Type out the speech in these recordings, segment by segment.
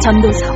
전도서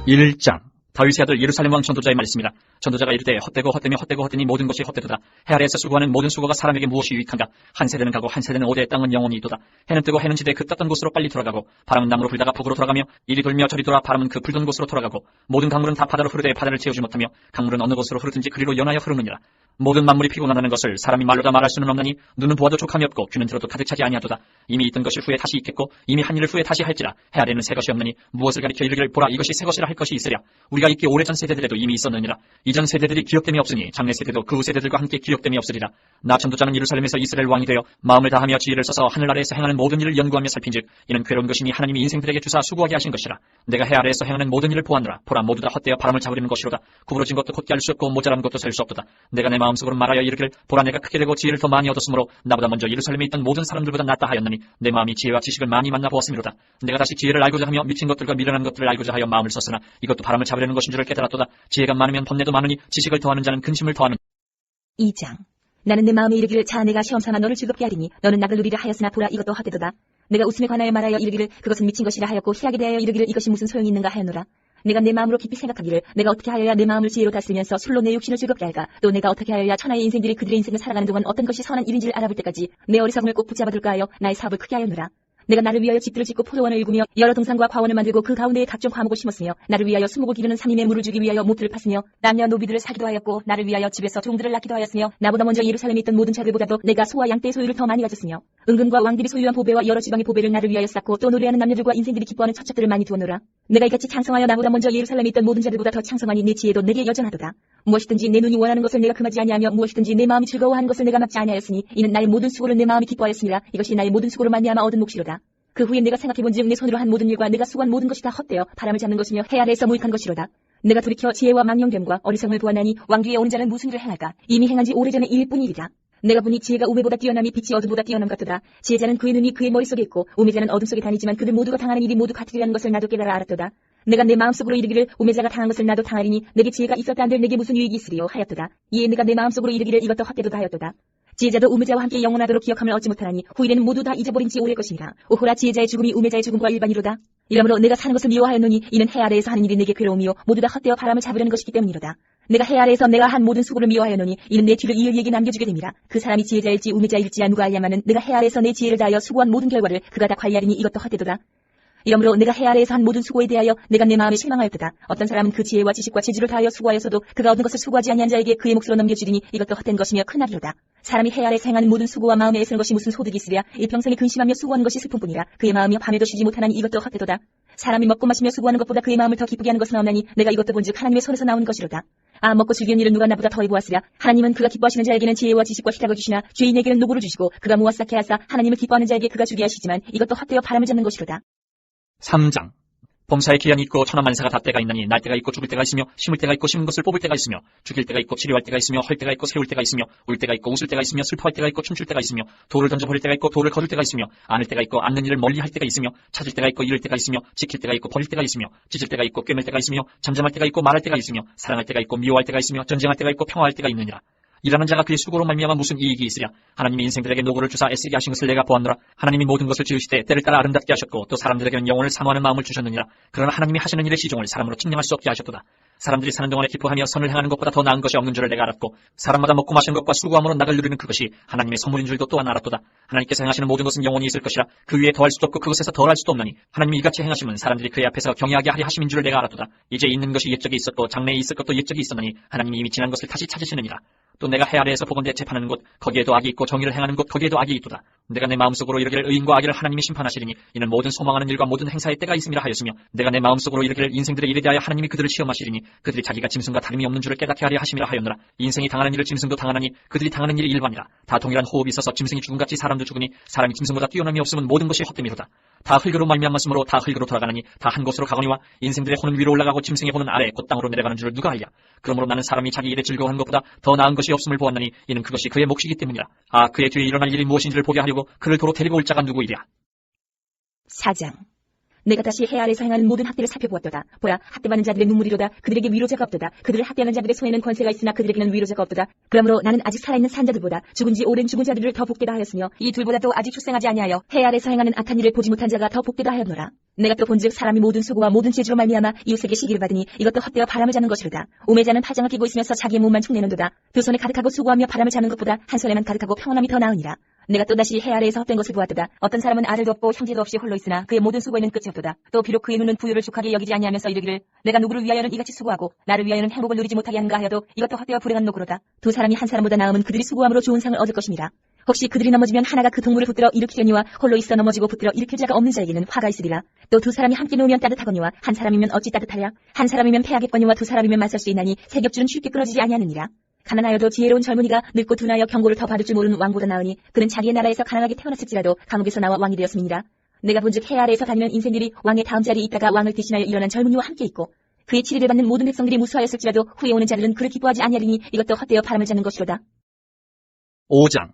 1장. 다윗의 아들 예루살렘 왕 전도자의 말씀이라. 전도자가 이르되 헛되고 헛되며 헛되고 헛되니 모든 것이 헛되도다. 해 아래에서 수고하는 모든 수고가 사람에게 무엇이 유익한가. 한 세대는 가고 한 세대는 오되 땅은 영원히 있도다. 해는 뜨고 해는 지되 그 떴던 곳으로 빨리 돌아가고 바람은 남으로 불다가 북으로 돌아가며 이리 돌며 저리 돌아 바람은 그 불던 곳으로 돌아가고 모든 강물은 다 바다로 흐르되 바다를 채우지 못하며 강물은 어느 곳으로 흐르든지 그리로 연하여 흐르느니라. 모든 만물이 피곤하다는 것을 사람이 말로 다 말할 수는 없나니 눈은 보아도 족함이 없고 귀는 들어도 가득 차지 아니하도다. 이미 있던 것이 후에 다시 있겠고 이미 한 일을 후에 다시 할지라. 해 아래는 새 것이 없느니 무엇을 가리켜 이르기를 보라 이것이 새 것이라 할 것이 있으랴. 우리가 있기 오래전 세대들에도 이미 있었느니라. 이전 세대들이 기억됨이 없으니 장래 세대도 그 후 세대들과 함께 기억됨이 없으리라. 나 전도자는 예루살렘에서 이스라엘 왕이 되어 마음을 다하며 지혜를 써서 하늘 아래에서 행하는 모든 일을 연구하며 살핀즉 이는 괴로운 것이니 하나님이 인생들에게 주사 수고하게 하신 것이라. 내가 해 아래에서 행하는 모든 일을 보았노라. 보라 모두 다 헛되어 바람을 잡으려는 것이로다. 구부러진 것도 곧게 할 수 없고 모자란 것도 셀 수 없도다. 내가 내 마음속으로 말하여 이르기를 보라 내가 크게 되고 지혜를 더 많이 얻었으므로 나보다 먼저 예루살렘에 있던 모든 사람들보다 낫다 하였느니 내 마음이 지혜와 지식을 많이 만나 보았음이로다. 내가 다시 지혜를 알고자 하며 미친 것들과 미련한 것들을 알고자 하여 마음을 썼으나 이것도 바람을 잡으려는 것인 줄을 깨달았도다. 지혜가 많으면 번뇌도 많으니 지식을 더하는 자는 근심을 더하는. 2장. 나는 내 마음에 이르기를 자 내가 시험 삼아 너를 즐겁게 하리니 너는 낙을 누리라 하였으나 보라 이것도 헛되도다. 내가 웃음에 관하여 말하여 이르기를 그것은 미친 것이라 하였고 희락에 대하여 이르기를 이것이 무슨 소용이 있는가 하였노라. 내가 내 마음으로 깊이 생각하기를 내가 어떻게 하여야 내 마음을 지혜로 다스리면서 술로 내 육신을 즐겁게 할까. 또 내가 어떻게 하여야 천하의 인생들이 그들의 인생을 살아가는 동안 어떤 것이 선한 일인지를 알아볼 때까지 내 어리석음을 꼭 붙잡아둘까 하여 나의 사업을 크게 하였노라. 내가 나를 위하여 집들을 짓고 포도원을 일구며 여러 동산과 과원을 만들고 그 가운데에 각종 과목을 심었으며 나를 위하여 수목을 기르는 산임에 물을 주기 위하여 모틀을 팠으며 남녀 노비들을 사기도 하였고 나를 위하여 집에서 종들을 낳기도 하였으며 나보다 먼저 예루살렘에 있던 모든 자들보다도 내가 소와 양떼의 소유를 더 많이 가졌으며 은금과 왕들이 소유한 보배와 여러 지방의 보배를 나를 위하여 쌓고 또 노래하는 남녀들과 인생들이 기뻐하는 처첩들을 많이 두었노라. 내가 이같이 창성하여 나보다 먼저 예루살렘에 있던 모든 자들보다 더 창성하니 내 지혜도 내게 여전하도다. 무엇이든지 내 눈이 원하는 것을 내가 금하지 아니하며 무엇이든지 내 마음이 즐거워하는 것을 내가 막지 아니하였으니 이는 나의 모든 수고를 내 마음이 기뻐하였습니다. 이것이 나의 모든 수고로 말미암아 얻은 몫이로다. 그 후에 내가 생각해본즉 내 손으로 한 모든 일과 내가 수고한 모든 것이 다 헛되어 바람을 잡는 것이며 해 아래에서 무익한 것이로다. 내가 돌이켜 지혜와 망령됨과 어리석음을 보았나니 왕 뒤에 오는 자는 무슨 일을 행할까. 이미 행한 지 오래전의 일일 뿐이리라. 내가 보니 지혜가 우매보다 뛰어남이 빛이 어둠보다 뛰어남 같도다. 지혜자는 그의 눈이 그의 머릿속에 있고 우매자는 어둠 속에 다니지만 그들 모두가 당하는 일이 모두 같으리라는 것을 나도 깨달아 알았도다. 내가 내 마음속으로 이르기를 우매자가 당한 것을 나도 당하리니 내게 지혜가 있었다 한들 내게 무슨 유익이 있으리요 하였도다. 이에 내가 내 마음속으로 이르기를 이것도 헛되도다 하였도다. 지혜자도 우매자와 함께 영원하도록 기억함을 얻지 못하나니 후일에는 모두 다 잊어버린 지 오래 것이니라. 오호라 지혜자의 죽음이 우매자의 죽음과 일반이로다. 이러므로 내가 사는 것을 미워하였노니 이는 해 아래에서 하는 일이 내게 괴로움이요 모두 다 헛되어 바람을 잡으려는 것이기 때문이로다. 내가 해 아래에서 내가 한 모든 수고를 미워하였노니 이는 내 뒤를 이을 얘기 남겨주게 됨이라. 그 사람이 지혜자일지 우매자일지야 누가 알냐마는 내가 해 아래에서 내 지혜를 다하여 수고한 모든 결과를 그가 다 관리하리니 이것도 헛되도다. 이러므로 내가 해 아래에서 한 모든 수고에 대하여 내가 내 마음에 실망하였도다. 어떤 사람은 그 지혜와 지식과 재주를 다하여 수고하여서도 그가 얻은 것을 수고하지 아니한 자에게 그의 몫으로 넘겨주리니 이것도 헛된 것이며 크나리로다. 사람이 해 아래에서 행하는 모든 수고와 마음에 애쓰는 것이 무슨 소득이 있으랴. 일평생에 근심하며 수고하는 것이 슬픔뿐이라. 그의 마음이 밤에도 쉬지 못하나니 이것도 헛되도다. 사람이 먹고 마시며 수고하는 것보다 그의 마음을 더 기쁘게 하는 것은 없나니 내가 이것도 본즉 하나님의 손에서 나온 것이로다. 아 먹고 즐기는 일을 누가 나보다 더 해보았으랴. 하나님은 그가 기뻐하시는 자에게는 지혜와 지식과 희락을 주시나 죄인에게는 노고를 주시고 그가 모아 쌓게 하사 하나님을 기뻐하는 자에게 그가 주게 하시지만 이것도 헛되어 바람을 잡는 것이로다. 3장. 범사에 기한이 있고 천하만사가 다 때가 있나니 날 때가 있고 죽을 때가 있으며 심을 때가 있고 심은 것을 뽑을 때가 있으며 죽일 때가 있고 치료할 때가 있으며 헐 때가 있고 세울 때가 있으며 울 때가 있고 웃을 때가 있으며 슬퍼할 때가 있고 춤출 때가 있으며 돌을 던져버릴 때가 있고 돌을 거둘 때가 있으며 안을 때가 있고 안는 일을 멀리 할 때가 있으며 찾을 때가 있고 잃을 때가 있으며 지킬 때가 있고 버릴 때가 있으며 찢을 때가 있고 꿰맬 때가 있으며 잠잠할 때가 있고 말할 때가 있으며 사랑할 때가 있고 미워할 때가 있으며 전쟁할 때가 있고 평화할 때가 있느니라. 일하는 자가 그의 수고로 말미암아 무슨 이익이 있으랴. 하나님이 인생들에게 노고를 주사 애쓰게 하신 것을 내가 보았노라. 하나님이 모든 것을 지으시되 때를 따라 아름답게 하셨고 또 사람들에게는 영혼을 사모하는 마음을 주셨느니라. 그러나 하나님이 하시는 일의 시종을 사람으로 측량할 수 없게 하셨도다. 사람들이 사는 동안에 기뻐하며 선을 행하는 것보다 더 나은 것이 없는 줄을 내가 알았고 사람마다 먹고 마시는 것과 수고함으로 낙을 누리는 그것이 하나님의 선물인 줄도 또한 알았도다. 하나님께서 행하시는 모든 것은 영원히 있을 것이라. 그 위에 더할 수도 없고 그것에서 덜할 수도 없나니 하나님이 이같이 행하심은 사람들이 그의 앞에서 경외하게 하려 하심인 줄을 내가 알았도다. 이제 있는 것이 옛적에 있었고 장래에 있을 것도 옛적에 있었나니 하나님이 이미 지난 것을 다시 찾으시느니라. 또 내가 해 아래에서 보건대 재판하는 곳 거기에도 악이 있고 정의를 행하는 곳 거기에도 악이 있도다. 내가 내 마음속으로 이르기를 의인과 악의를 하나님이 심판하시리니 이는 모든 소망하는 일과 모든 행사의 때가 있음이라 하였으며 내가 내 마음속으로 이르기를 인생들의 일에 대하여 하나님이 그들을 시험하시리니 그들이 자기가 짐승과 다름이 없는 줄을 깨닫게 하려 하심이라 하였노라. 인생이 당하는 일을 짐승도 당하나니 그들이 당하는 일이 일반이라. 다 동일한 호흡이 있어서 짐승이 죽음같이 사람도 죽으니 사람이 짐승보다 뛰어남이 없으면 모든 것이 헛됨이로다. 다 흙으로 말미암았으므로 다 흙으로 돌아가나니 다 한 곳으로 가거니와 인생들의 혼은 위로 올라가고 짐승의 혼은 아래 곧 땅으로 내려가는 줄을 누가 알랴. 그러므로 나는 사람이 자기 일에 즐거워하는 것보다 더 나은 것이 없음을 보았나니 이는 그것이 그의 몫이기 때문이라. 아 그의 뒤에 일어날 일이 무엇인지를 보게 하려고 그를 도로 데리고 올 자가 누구이랴. 4장. 내가 다시 해 아래에서 행하는 모든 학대를 살펴보았도다. 보라, 학대받는 자들의 눈물이로다. 그들에게 위로자가 없도다. 그들을 학대하는 자들의 손에는 권세가 있으나 그들에게는 위로자가 없도다. 그러므로 나는 아직 살아있는 산자들보다 죽은 지 오랜 죽은 자들을 더 복되다 하였으며 이 둘보다도 아직 출생하지 아니하여 해 아래에서 행하는 악한 일을 보지 못한 자가 더 복되다 하였노라. 내가 또 본즉 사람이 모든 수고와 모든 재주로 말미암아 이웃에게 시기를 받으니 이것도 헛되어 바람을 자는 것이로다. 우매자는 파장을 끼고 있으면서 자기의 몸만 축내는도다. 두 손에 가득하고 수고하며 바람을 자는 것보다 한 손에만 가득하고 평안함이 더 나으니라. 내가 또다시 해 아래에서 헛된 것을 보았도다. 어떤 사람은 아들도 없고 형제도 없이 홀로 있으나 그의 모든 수고에는 끝이 없도다. 또 비록 그의 눈은 부유를 족하게 여기지 아니하면서 이르기를 내가 누구를 위하여는 이같이 수고하고 나를 위하여는 행복을 누리지 못하게 하는가 하여도 이것도 헛되어 불행한 노고로다. 두 사람이 한 사람보다 나음은 그들이 수고함으로 좋은 상을 얻을 것임이라. 혹시 그들이 넘어지면 하나가 그 동물을 붙들어 일으키려니와 홀로 있어 넘어지고 붙들어 일으킬 자가 없는 자에게는 화가 있으리라. 또 두 사람이 함께 놓으면 따뜻하거니와 한 사람이면 어찌 따뜻하랴. 한 사람이면 패하겠거니와 두 사람이면 맞설 수 있나니 세 겹줄은 쉽게 끊어지지 아니하느니라. 가난하여도 지혜로운 젊은이가 늙고 둔하여 경고를 더 받을 줄 모르는 왕보다 나으니 그는 자기의 나라에서 가난하게 태어났을지라도 감옥에서 나와 왕이 되었음이니라. 내가 본즉 해 아래에서 다니는 인생들이 왕의 다음 자리에 있다가 왕을 대신하여 일어난 젊은이와 함께 있고 그의 치리를 받는 모든 백성들이 무수하였을지라도 후에 오는 자들은 그를 기뻐하지 아니하리니 이것도 헛되어 바람을 자는 것이로다. 5장.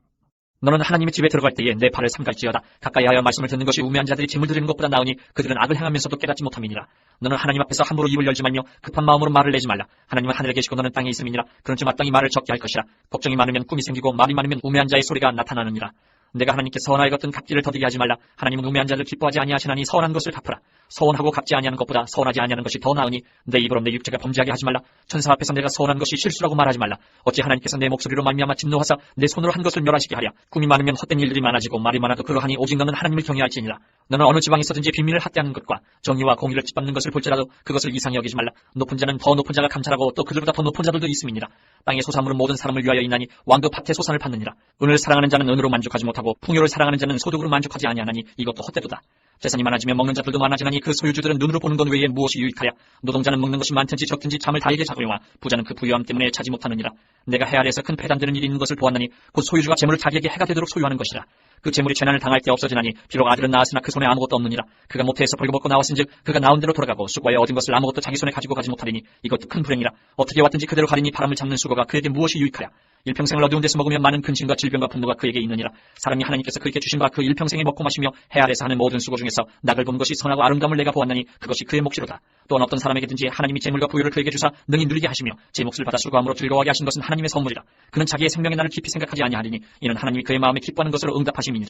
너는 하나님의 집에 들어갈 때에 내 발을 삼갈지어다. 가까이 하여 말씀을 듣는 것이 우매한 자들이 짐을 드리는 것보다 나으니 그들은 악을 행하면서도 깨닫지 못함이니라. 너는 하나님 앞에서 함부로 입을 열지 말며 급한 마음으로 말을 내지 말라. 하나님은 하늘에 계시고 너는 땅에 있음이니라. 그런즉 마땅히 말을 적게 할 것이라. 걱정이 많으면 꿈이 생기고 말이 많으면 우매한 자의 소리가 나타나느니라. 내가 하나님께 서원하여 걷던 갚기를 더디게 하지 말라. 하나님은 우매한 자를 기뻐하지 아니하시나니 서원한 것을 갚으라. 서원하고 갚지 아니하는 것보다 서원하지 아니하는 것이 더 나으니 내 입으로 내 육체가 범죄하게 하지 말라. 천사 앞에서 내가 서원한 것이 실수라고 말하지 말라. 어찌 하나님께서 내 목소리로 말미암아 진노하사 내 손으로 한 것을 멸하시게 하랴. 꿈이 많으면 헛된 일들이 많아지고 말이 많아도 그러하니 오직 너는 하나님을 경외할지니라. 너는 어느 지방에 있어든지 비밀을 학대하는 것과 정의와 공의를 짓밟는 것을 볼지라도 그것을 이상히 여기지 말라. 높은 자는 더 높은 자가 감찰하고 또 그들보다 더 높은 자들도 있음이니라. 땅의 소산물은 모든 사람을 위하여 있나니 왕도 밭의 소산을 받느니라. 은을 사랑하는 자는 은으로 만족하지 못하고 풍요를 사랑하는 자는 소득으로 만족하지 아니하나니 이것도 헛되도다. 재산이 많아지면 먹는 자들도 많아지나니 그 소유주들은 눈으로 보는 것 외에 무엇이 유익하랴. 노동자는 먹는 것이 많든지 적든지 잠을 달게 자고용하. 부자는 그 부유함 때문에 차지 못하느니라. 내가 해 아래에서 큰 패단되는 일이 있는 것을 보았나니 곧 소유주가 재물을 자기에게 해가 되도록 소유하는 것이라. 그 재물이 재난을 당할 때 없어지나니 비록 아들은 낳았으나 그 손에 아무것도 없느니라. 그가 모태에서 벌거벗고 나왔은즉 그가 나온 대로 돌아가고 수고하여 얻은 것을 아무것도 자기 손에 가지고 가지 못하리니 이것도 큰 불행이라. 어떻게 왔든지 그대로 가리니 바람을 잡는 수고가 그에게 무엇이 유익하랴. 일평생을 어두운 데서 먹으면 많은 근심과 질병과 분노가 그에게 있느니라. 사람이 하나님께서 그에게 주신 바 그 일평생에 먹고 마시며 해 아래에서 하는 모든 수고 중에서 낙을 본 것이 선하고 아름다움을 내가 보았나니 그것이 그의 몫이로다. 또한 어떤 사람에게든지 하나님이 재물과 부유를 그에게 주사 능히 누리게 하시며 제 몫을 받아 수고함으로 즐거워하게 하신 것은 하나님의 선물이라. 그는 자기의 생명의 날을 깊이 생각하지 아니하리니 이는 하나님이 그의 마음에 기뻐하는 것으로 응답하심이니라.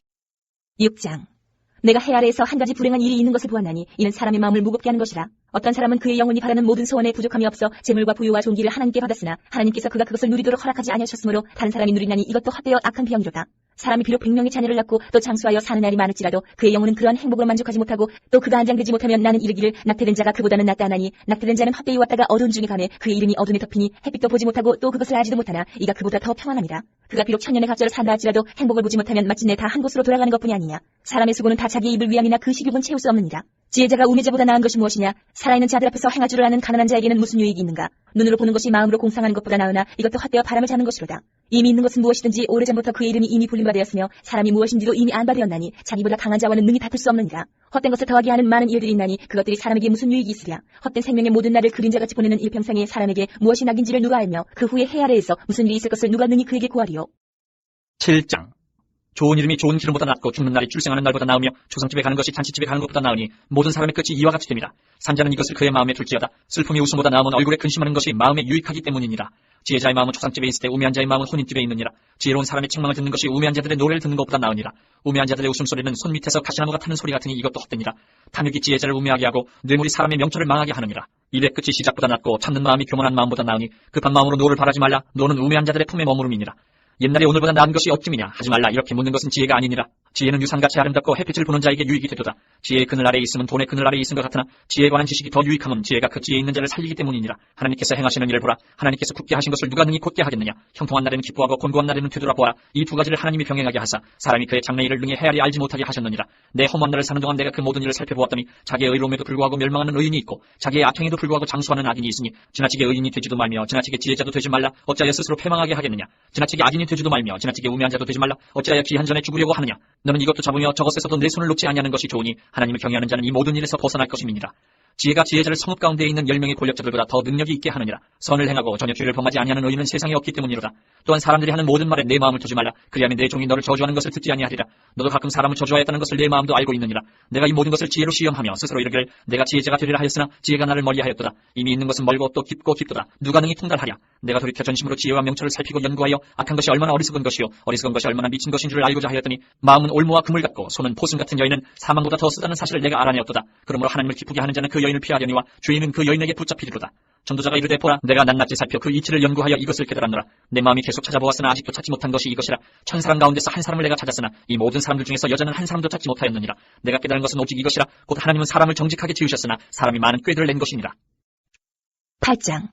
6장. 내가 해 아래에서 한 가지 불행한 일이 있는 것을 보았나니 이는 사람의 마음을 무겁게 하는 것이라. 어떤 사람은 그의 영혼이 바라는 모든 소원에 부족함이 없어 재물과 부유와 존귀를 하나님께 받았으나 하나님께서 그가 그것을 누리도록 허락하지 아니하셨으므로 다른 사람이 누리나니 이것도 헛되어 악한 비영이로다. 사람이 비록 100명의 자녀를 낳고 또 장수하여 사는 날이 많을지라도 그의 영혼은 그러한 행복으로 만족하지 못하고 또 그가 안장되지 못하면 나는 이르기를 낙태된 자가 그보다는 낫다 하나니 낙태된 자는 헛되이 왔다가 어두운 중에 가매 그의 이름이 어둠에 덮이니 햇빛도 보지 못하고 또 그것을 알지도 못하나 이가 그보다 더 평안함이라. 그가 비록 천년의 갑절을 산다 할지라도 행복을 보지 못하면 마침내 다 한 곳으로 돌아가는 것뿐이 아니냐. 사람의 수고는 다 자기의 입을 위함이나 그 식욕은 채울 수 없느니라. 지혜자가 우매자보다 나은 것이 무엇이냐. 살아있는 자들 앞에서 행할 줄을 아는 가난한 자에게는 무슨 유익이 있는가. 눈으로 보는 것이 마음으로 공상하는 것보다 나으나 이것도 헛되어 바람을 자는 것이로다. 이미 있는 것은 무엇이든지 오래전부터 그의 이름이 이미 불림바 되었으며 사람이 무엇인지도 이미 안바되었나니 자기보다 강한 자와는 능히 다툴 수 없느니라. 헛된 것을 더하게 하는 많은 일들이 있나니 그것들이 사람에게 무슨 유익이 있으랴. 헛된 생명의 모든 날을 그림자같이 보내는 일평생에 사람에게 무엇이 낙인지를 누가 알며 그 후에 해 아래에서 무슨 일이 있을 것을 누가 능히 그에게 구하리요. 7장. 좋은 이름이 좋은 기름보다 낫고 죽는 날이 출생하는 날보다 나으며 조상집에 가는 것이 잔치집에 가는 것보다 나으니 모든 사람의 끝이 이와 같이 됨이라. 산자는 이것을 그의 마음에 둘지어다. 슬픔이 웃음보다 나음은 얼굴에 근심하는 것이 마음에 유익하기 때문이니라. 지혜자의 마음은 초상집에 있을 때 우매한 자의 마음은 혼인집에 있느니라. 지혜로운 사람의 책망을 듣는 것이 우매한 자들의 노래를 듣는 것보다 나으니라. 우매한 자들의 웃음소리는 손 밑에서 가시나무가 타는 소리 같으니 이것도 헛되니라. 탐욕이 지혜자를 우매하게 하고 뇌물이 사람의 명철을 망하게 하느니라. 입의 끝이 시작보다 낫고 찾는 마음이 교만한 마음보다 나으니 급한 마음으로 노를 바라지 말라. 노는 우매한 자들의 품에 머무름이니라. 옛날에 오늘보다 나은 것이 없음이냐. 하지 말라. 이렇게 묻는 것은 지혜가 아니니라. 지혜는 유산같이 아름답고 햇빛을 보는 자에게 유익이 되도다. 지혜의 그늘 아래에 있으면 돈의 그늘 아래에 있은 것 같으나 지혜에 관한 지식이 더 유익함은 지혜가 그 지혜에 있는 자를 살리기 때문이니라. 하나님께서 행하시는 일을 보라. 하나님께서 굳게 하신 것을 누가 능히 곧게 하겠느냐. 형통한 날에는 기뻐하고 곤고한 날에는 되돌아보아라. 이 두 가지를 하나님이 병행하게 하사 사람이 그의 장래 일을 능히 헤아리 알지 못하게 하셨느니라. 내 험한 날을 사는 동안 내가 그 모든 일을 살펴보았더니 자기의 의로움에도 불구하고 멸망하는 의인이 있고 자기의 악행에도 불구하고 장수하는 악인이 있으니 지나치게 의인이 되지도 말며 지나치게 지혜자도 되지 말라. 어찌하여 스스로 패망하게 하겠느냐. 지나치게 악인이 되지도 말며 지나치게 우매한 자도 되지 말라. 어찌하여 귀한 전에 죽으려고 하느냐. 너는 이것도 잡으며 저것에서도 내 손을 놓지 아니하는 것이 좋으니 하나님을 경외하는 자는 이 모든 일에서 벗어날 것임이니라. 지혜가 지혜자를 성읍 가운데에 있는 10명의 권력자들보다 더 능력이 있게 하느니라. 선을 행하고 전혀 죄를 범하지 아니하는 의인은 세상에 없기 때문이로다. 또한 사람들이 하는 모든 말에 내 마음을 두지 말라. 그리하면 내 종이 너를 저주하는 것을 듣지 아니하리라. 너도 가끔 사람을 저주하였다는 것을 내 마음도 알고 있느니라. 내가 이 모든 것을 지혜로 시험하며 스스로 이르기를 내가 지혜자가 되리라 하였으나 지혜가 나를 멀리하였도다. 이미 있는 것은 멀고 또 깊고 깊도다. 누가 능히 통달하랴. 내가 돌이켜 전심으로 지혜와 명철을 살피고 연구하여 악한 것이 얼마나 어리석은 것이요 어리석은 것이 얼마나 미친 것인 줄을 알고자 하였더니 마음은 올무와 그물 같고 손은 포승 같은 여인은 사망보다 더 쓰다는 사실을 내가 알아내었도다. 그러므로 하나님을 기쁘게 하는 자는 그 여인을 피하려니와 죄인은 그 여인에게 붙잡히리로다. 전도자가 이르되 보라 내가 낱낱이 살펴 그 이치를 연구하여 이것을 깨달았노라. 내 마음이 계속 찾아보았으나 아직도 찾지 못한 것이 이것이라. 천 사람 가운데서 한 사람을 내가 찾았으나 이 모든 사람들 중에서 여자는 한 사람도 찾지 못하였느니라. 내가 깨달은 것은 오직 이것이라. 곧 하나님은 사람을 정직하게 지으셨으나 사람이 많은 꾀들을 낸 것이니라. 8장.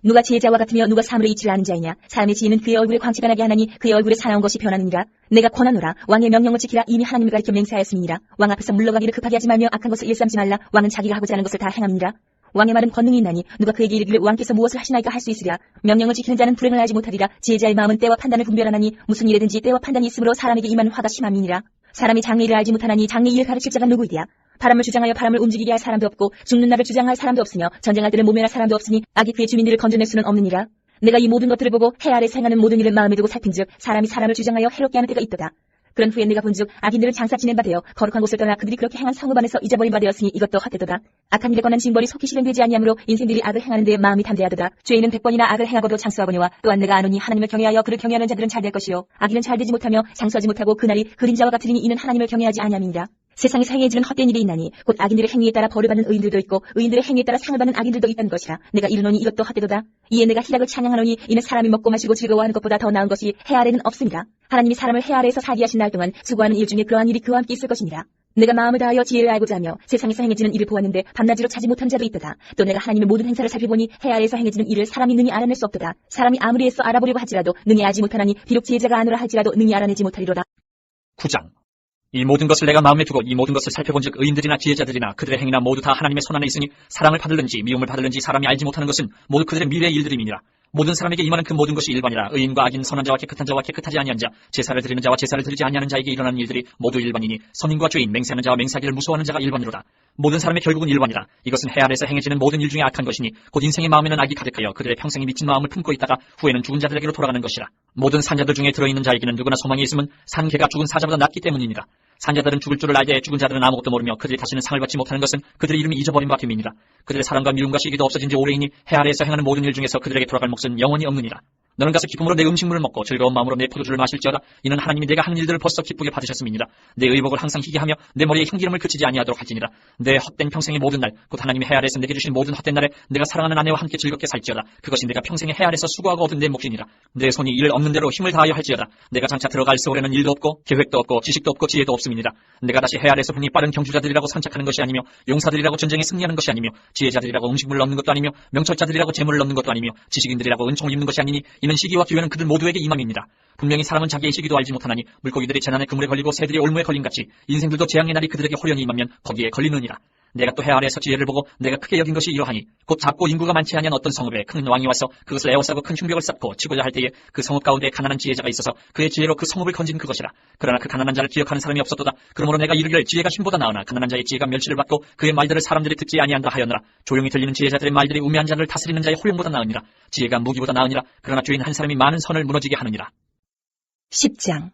누가 지혜자와 같으며 누가 사물의 이치를 아는 자이냐. 사람의 지혜는 그의 얼굴에 광채가 나게 하나니 그의 얼굴에 사나운 것이 변하느니라. 내가 권하노라. 왕의 명령을 지키라. 이미 하나님을 가리켜 맹세하였음이니라. 왕 앞에서 물러가기를 급하게 하지 말며 악한 것을 일삼지 말라. 왕은 자기가 하고자 하는 것을 다 행함이니라. 왕의 말은 권능이 있나니 누가 그에게 이르기를 왕께서 무엇을 하시나이까 할 수 있으리라. 명령을 지키는 자는 불행을 알지 못하리라. 지혜자의 마음은 때와 판단을 분별하나니 무슨 일에든지 때와 판단이 있으므로 사람에게 임하는 화가 심함이니라. 사람이 장래일을 알지 못하나니 장래일을 가르칠 자가 누구이랴. 바람을 주장하여 바람을 움직이게 할 사람도 없고 죽는 날을 주장할 사람도 없으며 전쟁할 때를 모면할 사람도 없으니 악이 그의 주민들을 건져낼 수는 없느니라. 내가 이 모든 것들을 보고 해 아래 행하는 모든 일을 마음에 두고 살핀즉 사람이 사람을 주장하여 해롭게 하는 때가 있도다. 그런 후에 내가 본즉 악인들은 장사 지낸 바 되어 거룩한 곳을 떠나 그들이 그렇게 행한 성읍 안에서 잊어버린 바 되었으니 이것도 헛되도다. 악한 일에 관한 징벌이 속히 실행되지 아니하므로 인생들이 악을 행하는 데에 마음이 담대하도다. 죄인은 100번이나 악을 행하고도 장수하거니와 또한 내가 아노니 하나님을 경외하여 그를 경외하는 자들은 잘 될 것이요 악인은 잘 되지 못하며 장수하지 못하고 그날이 그림자와 같으리니 이는 하나님을 경외하지 아니함이니라. 세상에서 행해지는 헛된 일이 있나니 곧 악인들의 행위에 따라 벌을 받는 의인들도 있고 의인들의 행위에 따라 상을 받는 악인들도 있다는 것이라. 내가 이르노니 이것도 헛되도다. 이에 내가 희락을 찬양하노니 이는 사람이 먹고 마시고 즐거워하는 것보다 더 나은 것이 해 아래는 없습니다. 하나님이 사람을 해 아래에서 살게 하신 날 동안 수고하는 일 중에 그러한 일이 그와 함께 있을 것이니라. 내가 마음을 다하여 지혜를 알고자 하며 세상에서 행해지는 일을 보았는데 밤낮으로 차지 못한 자도 있도다. 또 내가 하나님의 모든 행사를 살펴보니 해 아래에서 행해지는 일을 사람이 능히 알아낼 수 없도다. 사람이 아무리 애써 알아보려고 하지라도 능히 알지 못하나니 비록 지혜자가 아노라 할지라도 능히 알아내지 못하리로다. 9장. 이 모든 것을 내가 마음에 두고 이 모든 것을 살펴본즉 의인들이나 지혜자들이나 그들의 행위나 모두 다 하나님의 손안에 있으니 사랑을 받을는지 미움을 받을는지 사람이 알지 못하는 것은 모두 그들의 미래의 일들임이니라. 모든 사람에게 임하는 그 모든 것이 일반이라. 의인과 악인, 선한 자와 깨끗한 자와 깨끗하지 아니한 자, 제사를 드리는 자와 제사를 드리지 아니하는 자에게 일어나는 일들이 모두 일반이니 선인과 죄인, 맹세하는 자와 맹세하기를 무서워하는 자가 일반이로다. 모든 사람의 결국은 일반이다. 이것은 해 아래에서 행해지는 모든 일 중에 악한 것이니 곧 인생의 마음에는 악이 가득하여 그들의 평생이 미친 마음을 품고 있다가 후에는 죽은 자들에게로 돌아가는 것이라. 모든 산자들 중에 들어있는 자에게는 누구나 소망이 있음은 산 개가 죽은 사자보다 낫기 때문이니라. 산자들은 죽을 줄을 알되 죽은 자들은 아무것도 모르며 그들이 다시는 상을 받지 못하는 것은 그들의 이름이 잊어버린 바 됨이니라. 그들의 사랑과 미움과 시기도 없어진 지 오래이니 해 아래에서 행하는 모든 일 중에서 그들에게 돌아갈 몫은 영원히 없느니라. 너는 가서 기쁨으로 내 음식물을 먹고 즐거운 마음으로 내 포도주를 마실지어다. 이는 하나님이 내가 하는 일들을 벌써 기쁘게 받으셨음이니라. 내 의복을 항상 희게 하며 내 머리에 향기름을 그치지 아니하도록 할지니라. 내 헛된 평생의 모든 날 곧 하나님이 해 아래에서 내게 주신 모든 헛된 날에 내가 사랑하는 아내와 함께 즐겁게 살지어다. 그것이 내가 평생에 해 아래에서 수고하고 얻은 내 몫이니라. 내 손이 일 없는 대로 힘을 다하여 할지어다. 내가 장차 들어갈 세월에는 일도 없고 계획도 없고 지식도 없고 지혜도 없음이니라. 내가 다시 해 아래에서 흔히 빠른 경주자들이라고 선착하는 것이 아니며 용사들이라고 전쟁에 승리하는 것이 아니며 지혜자들이라고 음식물을 얻는 것도 아니며 명철자들이라고 재물을 얻는 것도 아니며 지식인들이라고 은총을 입는 것이 아니니 이는 시기와 기회는 그들 모두에게 임함입니다. 분명히 사람은 자기의 시기도 알지 못하나니 물고기들이 재난의 그물에 걸리고 새들이 올무에 걸림같이 인생들도 재앙의 날이 그들에게 호련히 임하면 거기에 걸리느니라. 내가 또 해 아래에서 지혜를 보고 내가 크게 여긴 것이 이러하니 곧 작고 인구가 많지 아니한 어떤 성읍에 큰 왕이 와서 그것을 에워싸고 큰 흉벽을 쌓고 치고자 할 때에 그 성읍 가운데 가난한 지혜자가 있어서 그의 지혜로 그 성읍을 건진 그것이라. 그러나 그 가난한 자를 기억하는 사람이 없었도다. 그러므로 내가 이르기를 지혜가 힘보다 나으나 가난한 자의 지혜가 멸시를 받고 그의 말들을 사람들이 듣지 아니한다 하였노라. 조용히 들리는 지혜자들의 말들이 우매한 자를 다스리는 자의 호용보다 나으니라. 지혜가 무기보다 나으니라. 그러나 죄인 한 사람이 많은 선을 무너지게 하느니라. 10장.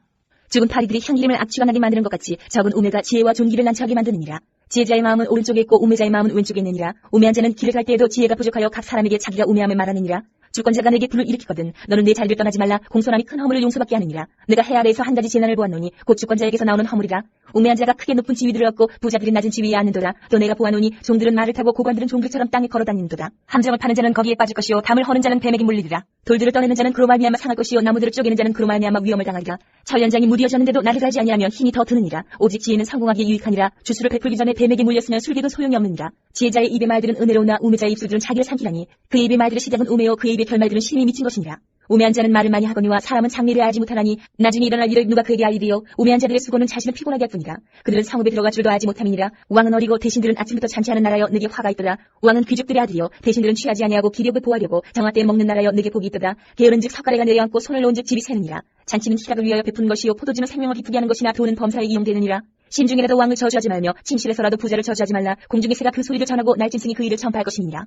죽은 파리들이 향기름을 악취가 나게 만드는 것 같이 적은 우매가 지혜와 존귀를 난처하게 만드느니라. 지혜자의 마음은 오른쪽에 있고 우매자의 마음은 왼쪽에 있느니라. 우매한 자는 길을 갈 때에도 지혜가 부족하여 각 사람에게 자기가 우매함을 말하느니라. 주권자가 내게 불을 일으키거든 너는 내 자리를 떠나지 말라. 공손함이 큰 허물을 용서받게 하느니라. 내가 해 아래에서 한 가지 재난을 보았노니 곧 주권자에게서 나오는 허물이라. 우매한 자가 크게 높은 지위들을 얻고 부자들이 낮은 지위에 앉는도다. 또 내가 보아노니 종들은 말을 타고 고관들은 종들처럼 땅에 걸어다니는도다. 함정을 파는 자는 거기에 빠질 것이요 담을 허는 자는 뱀에게 물리리라. 돌들을 떠내는 자는 그로 말미암아 상할 것이요 나무들을 쪼개는 자는 그로 말미암아 위험을 당하리라. 철연장이 무디어졌는데도 나를 가지 아니하면 힘이 더 드느니라. 오직 지혜는 성공하기에 유익하니라. 주술을 베풀기 전에 뱀에게 물렸으면 술개도 소용이 없느니라. 지혜자의 입의 말들은 은혜로우나 우매자의 입술들은 자기를 삼키라니. 그의 입의 말들의 시작은 우매요 그의 입의 결말들은 심히 미친 것이니라. 우매한 자는 말을 많이 하거니와 사람은 장래를 알지 못하나니 나중에 일어날 일을 누가 그에게 알리리요. 우매한 자들의 수고는 자신을 피곤하게 할 뿐이라. 그들은 성읍에 들어갈 줄도 알지 못함이니라. 왕은 어리고 대신들은 아침부터 잔치하는 나라여 내게 화가 있도다. 왕은 귀족들의 아들이요 대신들은 취하지 아니하고 기력을 보하려고 정화 때에 먹는 나라여 내게 복이 있도다. 게으른즉 석가래가 내려앉고 손을 놓은즉 집이 새느니라. 잔치는 희락을 위하여 베푸는 것이요 포도주는 생명을 기쁘게 하는 것이나 돈은 범사에 이용되느니라. 심중이라도 왕을 저주하지 말며 침실에서라도 부자를 저주하지 말라. 공중의 새가 그 소리를 전하고 날짐승이 그 일을 전파할 것이니라.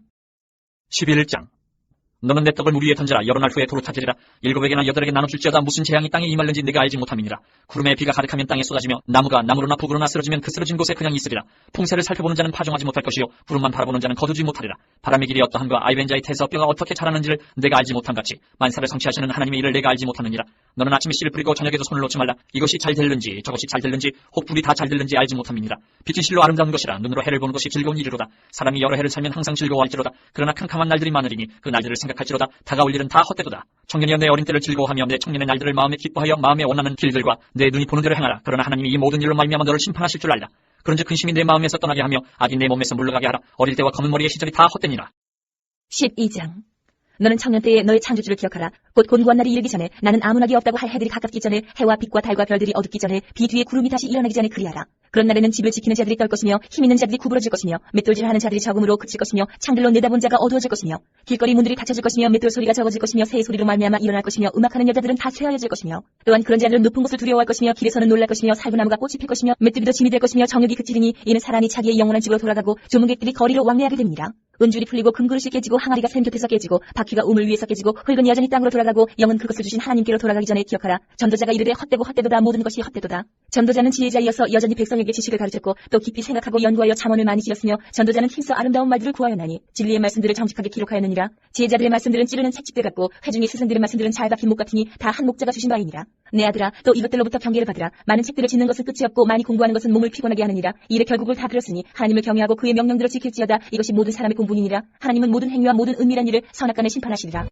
11장. 너는 내 떡을 물 위에 던져라. 여러 날 후에 도로 타지리라. 7에게나 8에게 나눠줄지어다. 무슨 재앙이 땅에 임할는지 내가 알지 못함이니라. 구름에 비가 가득하면 땅에 쏟아지며 나무가 나무로나 북으로나 쓰러지면 그 쓰러진 곳에 그냥 있으리라. 풍세를 살펴보는 자는 파종하지 못할 것이요 구름만 바라보는 자는 거두지 못하리라. 바람의 길이 어떠함과 아이벤자의 태에서 뼈가 어떻게 자라는지를 내가 알지 못함같이 만사를 성취하시는 하나님의 일을 내가 알지 못하느니라. 너는 아침에 씨를 뿌리고 저녁에도 손을 놓지 말라. 이것이 잘 될는지 저것이 잘 될는지 혹 둘이 다 잘 될는지 알지 못함이니라. 빛은 실로 아름다운 것이라. 눈으로 해를 보는 것이 즐거운 일이로다. 사람이 여러 해를 살면 항상 즐거워할지로다. 그러나 캄캄한 날들이 많으리니 그 날들을 생각할지로다. 다가올 일은 다 헛되도다. 청년이여 내 어린 때를 즐거워하며 내 청년의 날들을 마음에 기뻐하여 마음에 원하는 길들과 내 눈이 보는 대로 행하라. 그러나 하나님이 이 모든 일로 말미암아 너를 심판하실 줄 알라. 그런즉 근심이 내 마음에서 떠나게 하며 악이 내 몸에서 물러가게 하라. 어릴 때와 검은 머리의 시절이 다 헛되니라. 12장. 너는 청년 때에 너의 창조주를 기억하라. 곧 곤고한 날이 이르기 전에 나는 아무나기 없다고 할 해들이 가깝기 전에 해와 빛과 달과 별들이 어둡기 전에 비 뒤에 구름이 다시 일어나기 전에 그리하라. 그런 날에는 집을 지키는 자들이 떨 것이며 힘 있는 자들이 구부러질 것이며 맷돌질하는 자들이 적음으로 그칠 것이며 창들로 내다본 자가 어두워질 것이며 길거리 문들이 닫혀질 것이며 맷돌 소리가 적어질 것이며 새 소리로 말미암아 일어날 것이며 음악하는 여자들은 다 쇠하여질 것이며 또한 그런 자들은 높은 곳을 두려워할 것이며 길에서는 놀랄 것이며 살구나무가 꽃이 필 것이며 메뚜기도 짐이 될 것이며 정욕이 그치리니 이는 사람이 자기의 영원한 집으로 돌아가고 조문객들이 거리로 왕래하게 됩니다. 은줄이 풀리고 금그릇이 깨지고 항아리가 샘 곁에서 깨지고 바퀴가 우물 위에서 깨지고 흙은 여전히 땅으로 돌아가고 영은 그것을 주신 하나님께로 돌아가기 전에 기억하라. 전도자가 이르되 헛되고 헛되도다. 모든 것이 헛되도다. 전도자는 지혜자이어서 여전히 백성에게 지식을 가르쳤고 또 깊이 생각하고 연구하여 잠언을 많이 지었으며 전도자는 힘써 아름다운 말들을 구하였나니 진리의 말씀들을 정직하게 기록하였느니라. 지혜자들의 말씀들은 찌르는 채찍들 같고 회중의 스승들의 말씀들은 잘 박힌 목 같으니 다 한 목자가 주신 바이니라. 내 아들아 또 이것들로부터 경계를 받으라. 많은 책들을 짓는 것은 끝이 없고 많이 공부하는 것은 몸을 피곤하게 하느니라. 일의 결국을 다 들었으니 하나님을 경외하고 그의 명령대로 지킬지어다. 이것이 모든 사람의 공분이니라. 하나님은 모든 행위와 모든 은밀한 일을 선악간에 심판하시리라.